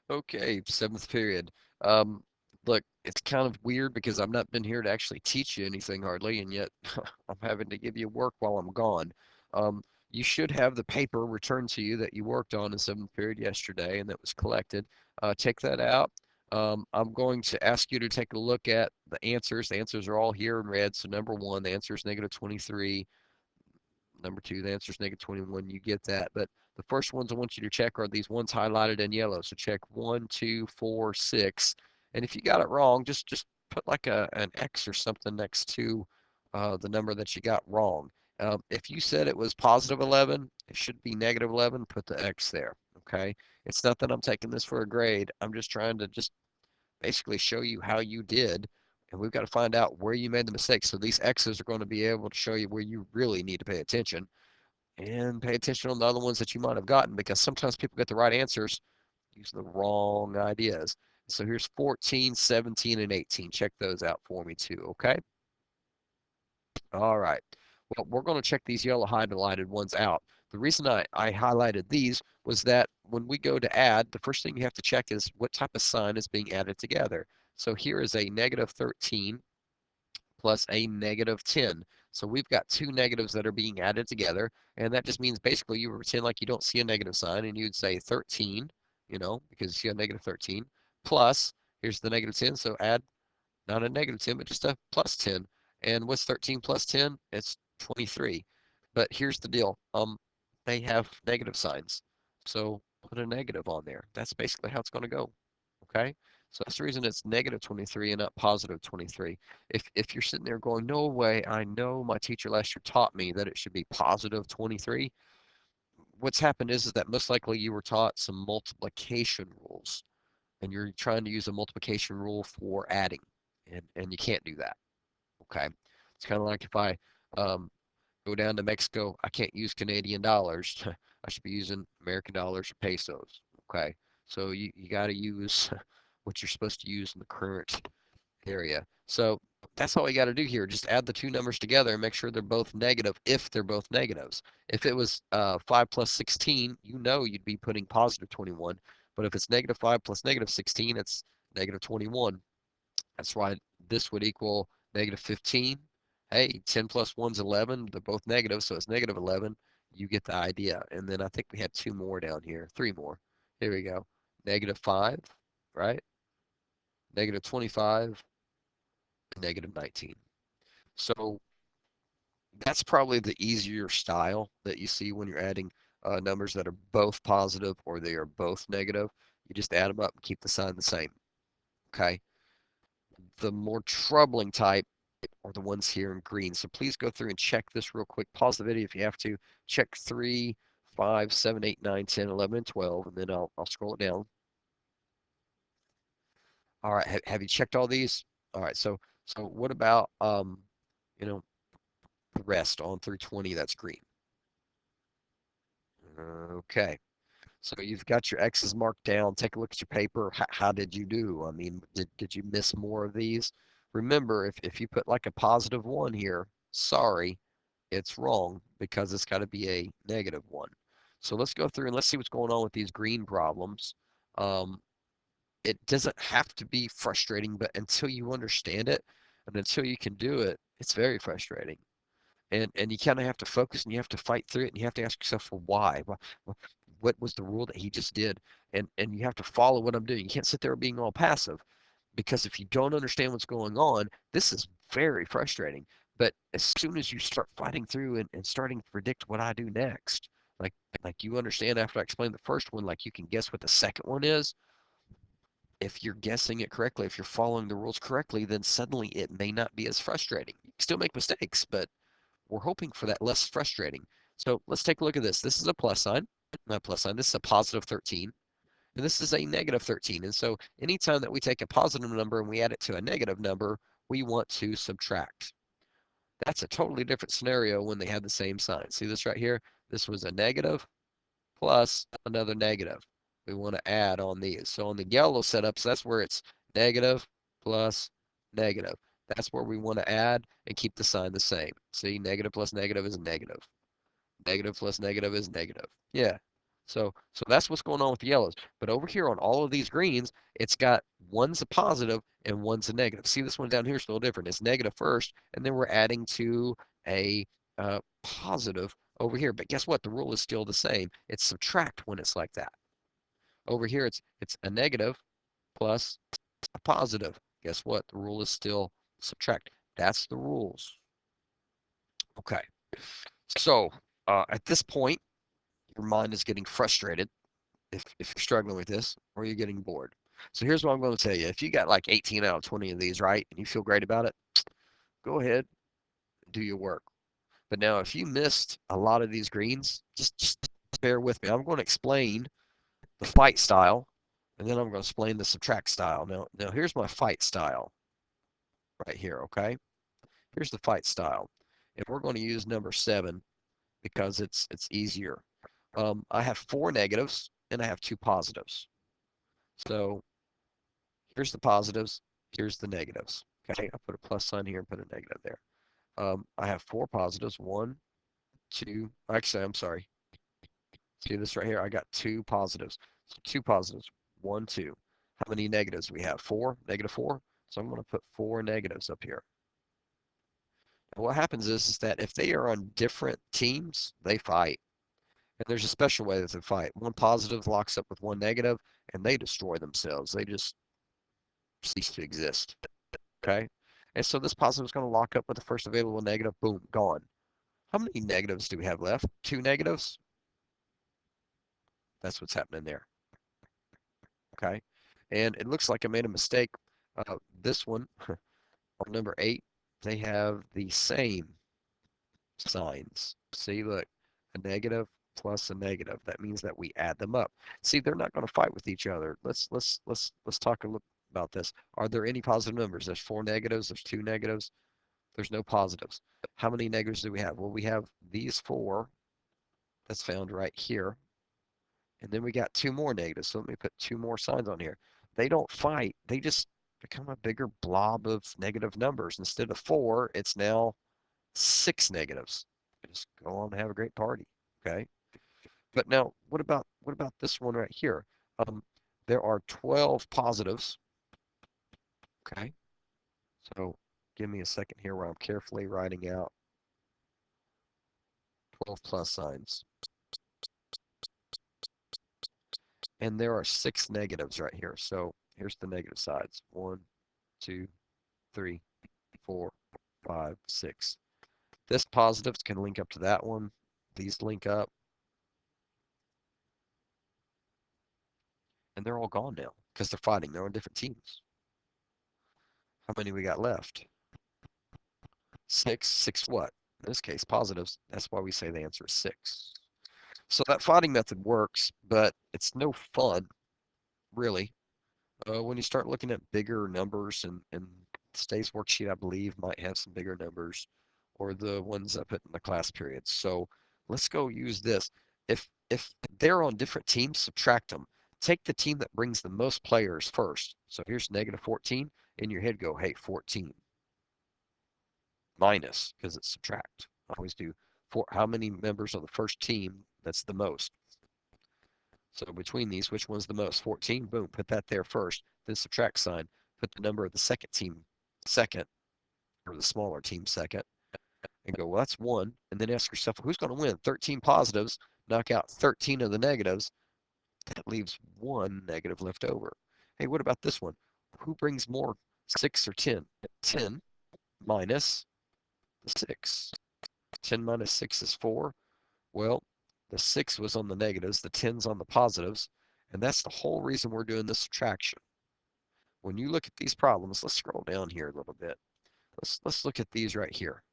Okay, seventh period. Um, Look, it's kind of weird because I've not been here to actually teach you anything hardly, and yet I'm having to give you work while I'm gone. Um, you should have the paper returned to you that you worked on in seventh period yesterday and that was collected. Take that out. I'm going to ask you to take a look at the answers. The answers are all here in red. So number one, the answer is negative 23. Number two, the answer is negative 21. You get that. But the first ones I want you to check are these ones highlighted in yellow. So check 1, 2, 4, 6. And if you got it wrong, just put like an X or something next to the number that you got wrong. If you said it was positive 11, it should be negative 11. Put the X there. Okay. It's not that I'm taking this for a grade. I'm just trying to just basically show you how you did. And we've got to find out where you made the mistakes. So these X's are going to be able to show you where you really need to pay attention and pay attention on the other ones that you might have gotten because sometimes people get the right answers using the wrong ideas. So here's 14, 17, and 18. Check those out for me too, okay? All right. Well, we're going to check these yellow highlighted ones out. The reason I highlighted these was that when we go to add, the first thing you have to check is what type of sign is being added together. So here is a negative 13 plus a negative 10. So we've got two negatives that are being added together, and that just means basically you would pretend like you don't see a negative sign, and you'd say 13, because you see a negative 13, plus, here's the negative 10, so add not a negative 10, but just a plus 10. And what's 13 plus 10? It's 23. But here's the deal. They have negative signs. So put a negative on there. That's basically how it's going to go. Okay? So that's the reason it's negative 23 and not positive 23. If you're sitting there going, no way, I know my teacher last year taught me that it should be positive 23. What's happened is that most likely you were taught some multiplication rules and you're trying to use a multiplication rule for adding, and you can't do that. Okay, it's kind of like if I um, go down to Mexico, I can't use Canadian dollars. I should be using American dollars or pesos. Okay, so you got to use what you're supposed to use in the current area. So that's all you got to do here. Just add the two numbers together and make sure they're both negative if they're both negatives. If it was 5 plus 16, you'd be putting positive 21. But if it's negative 5 plus negative 16, it's negative 21. That's why this would equal negative 15. Hey, 10 plus 1's 11. They're both negative, so it's negative 11. You get the idea. And then I think we had two more down here, three more. Here we go. Negative 5, right? Negative 25, and negative 19. So that's probably the easier style that you see when you're adding numbers that are both positive or they are both negative. You just add them up and keep the sign the same. Okay. The more troubling type are the ones here in green. So please go through and check this real quick. Pause the video if you have to. Check 3, 5, 7, 8, 9, 10, 11, and 12, and then I'll scroll it down. All right, have you checked all these? All right, so what about you know, the rest on through 20 that's green? Okay. So you've got your X's marked down. Take a look at your paper. How did you do? I mean, did you miss more of these? Remember, if you put like a positive one here, sorry, it's wrong because it's got to be a negative one. So let's go through and let's see what's going on with these green problems. Um, it doesn't have to be frustrating, but until you understand it and until you can do it, it's very frustrating. And you kind of have to focus and you have to fight through it and you have to ask yourself, well, why? What was the rule that he just did? And you have to follow what I'm doing. You can't sit there being all passive because if you don't understand what's going on, this is very frustrating. But as soon as you start fighting through and starting to predict what I do next, like like you understand after I explain the first one, like you can guess what the second one is. If you're guessing it correctly, if you're following the rules correctly, then suddenly it may not be as frustrating. You can still make mistakes, but we're hoping for that less frustrating. So let's take a look at this. This is a plus sign, not a plus sign. This is a positive 13, and this is a negative 13. And so anytime that we take a positive number and we add it to a negative number, we want to subtract. That's a totally different scenario when they have the same sign. See this right here? This was a negative plus another negative. We want to add on these. So on the yellow setups, that's where it's negative plus negative. That's where we want to add and keep the sign the same. See, negative plus negative is negative. Negative plus negative is negative. Yeah. So that's what's going on with the yellows. But over here on all of these greens, it's got one's a positive and one's a negative. See, this one down here is a little different. It's negative first, and then we're adding to a positive over here. But guess what? The rule is still the same. It's subtract when it's like that. Over here, it's a negative plus a positive. Guess what? The rule is still subtract. That's the rules. Okay. So at this point, your mind is getting frustrated if you're struggling with this or you're getting bored. So here's what I'm going to tell you. If you got like 18 out of 20 of these right and you feel great about it, go ahead and do your work. But now if you missed a lot of these greens, just bear with me. I'm going to explain the fight style and then I'm going to explain the subtract style. Now here's my fight style right here, okay? Here's the fight style. And we're going to use number 7 because it's easier. I have 4 negatives and I have 2 positives. So here's the positives, here's the negatives. Okay, I put a plus sign here and put a negative there. I have 4 positives. 1, 2. Actually, I'm sorry. See this right here? I got 2 positives. So 2 positives. 1, 2. How many negatives we have? 4. Negative 4. So I'm going to put 4 negatives up here. And what happens is that if they are on different teams, they fight. And there's a special way that they fight. One positive locks up with one negative, and they destroy themselves. They just cease to exist. Okay? And so this positive is going to lock up with the first available negative. Boom, gone. How many negatives do we have left? 2 negatives? That's what's happening there. Okay? And it looks like I made a mistake. This one, on number 8, they have the same signs. See, look, a negative plus a negative. That means that we add them up. See, they're not going to fight with each other. Let's talk a little about this. Are there any positive numbers? There's 4 negatives, there's 2 negatives, there's no positives. How many negatives do we have? Well, we have these 4 that's found right here. And then we got 2 more negatives. So let me put 2 more signs on here. They don't fight. They just become a bigger blob of negative numbers. Instead of 4, it's now 6 negatives. Just go on and have a great party. Okay. But now, what about this one right here? There are 12 positives. Okay. So give me a second here where I'm carefully writing out 12 plus signs. And there are 6 negatives right here. So here's the negative sides. 1, 2, 3, 4, 5, 6. This positives can link up to that one. These link up. And they're all gone now because they're fighting. They're on different teams. How many we got left? 6. 6 what? In this case, positives. That's why we say the answer is 6. So that fighting method works, but it's no fun, really. When you start looking at bigger numbers, and today's worksheet, I believe, might have some bigger numbers, or the ones I put in the class periods. So let's go use this. If they're on different teams, subtract them. Take the team that brings the most players first. So here's negative 14. In your head, go, hey, 14 minus, because it's subtract. I always do how many members of the first team that's the most. So between these, which one's the most? 14, boom, put that there first. Then subtract sign, put the number of the second team second, or the smaller team second, and go, well, that's 1. And then ask yourself, well, who's going to win? 13 positives, knock out 13 of the negatives. That leaves 1 negative left over. Hey, what about this one? Who brings more, 6 or 10? 10 minus the 6. 10 minus 6 is 4. Well, the 6 was on the negatives, the 10's on the positives, and that's the whole reason we're doing this subtraction. When you look at these problems, let's scroll down here a little bit. Let's look at these right here.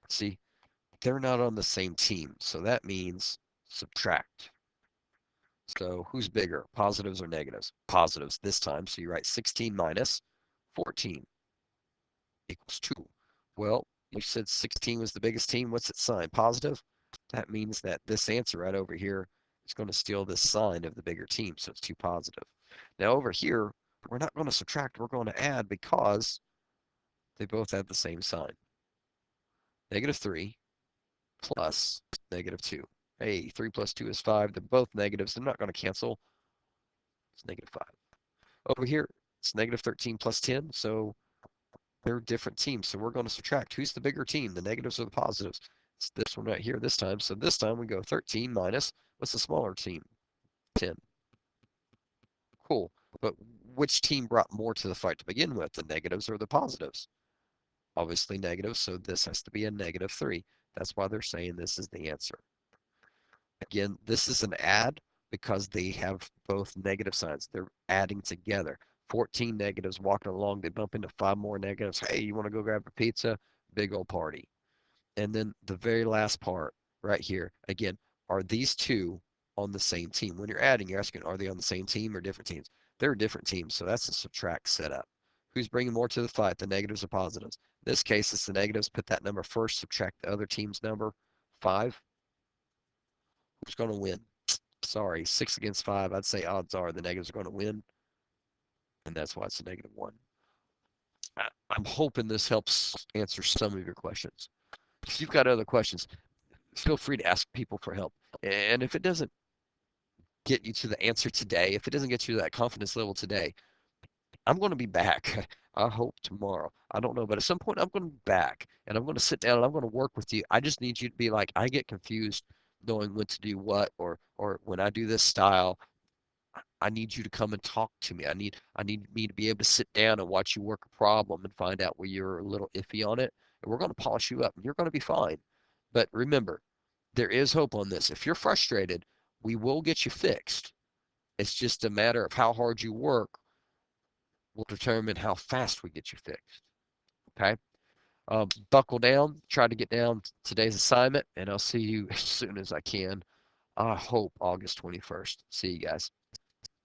See, they're not on the same team, so that means subtract. So who's bigger, positives or negatives? Positives this time, so you write 16 minus 14 equals 2. Well, you said 16 was the biggest team. What's its sign? Positive? That means that this answer right over here is going to steal this sign of the bigger team, so it's 2 positive. Now over here, we're not going to subtract, we're going to add because they both have the same sign. Negative 3 plus negative 2. Hey, 3 plus 2 is 5. They're both negatives. They're not going to cancel. It's negative 5. Over here, it's negative 13 plus 10, so they're different teams. So we're going to subtract. Who's the bigger team, the negatives or the positives? It's this one right here this time. So this time we go 13 minus, what's the smaller team? 10. Cool. But which team brought more to the fight to begin with, the negatives or the positives? Obviously negatives, so this has to be a negative 3. That's why they're saying this is the answer. Again, this is an add because they have both negative signs. They're adding together. 14 negatives walking along, they bump into 5 more negatives. Hey, you want to go grab a pizza? Big old party. And then the very last part right here, again, are these two on the same team? When you're adding, you're asking, are they on the same team or different teams? They're different teams, so that's a subtract setup. Who's bringing more to the fight, the negatives or positives? In this case, it's the negatives. Put that number first, subtract the other team's number, 5. Who's going to win? Sorry, 6 against 5. I'd say odds are the negatives are going to win, and that's why it's a negative 1. I'm hoping this helps answer some of your questions. If you've got other questions, feel free to ask people for help. And if it doesn't get you to the answer today, if it doesn't get you to that confidence level today, I'm going to be back. I hope tomorrow. I don't know, but at some point I'm going to be back and I'm going to sit down and I'm going to work with you. I just need you to be like, I get confused knowing when to do what, or when I do this style, I need you to come and talk to me. I need me to be able to sit down and watch you work a problem and find out where you're a little iffy on it. And we're going to polish you up and you're going to be fine. But remember, there is hope on this. If you're frustrated, we will get you fixed. It's just a matter of how hard you work will determine how fast we get you fixed. Okay? Buckle down, try to get down today's assignment, and I'll see you as soon as I can. I hope August 21st. See you guys.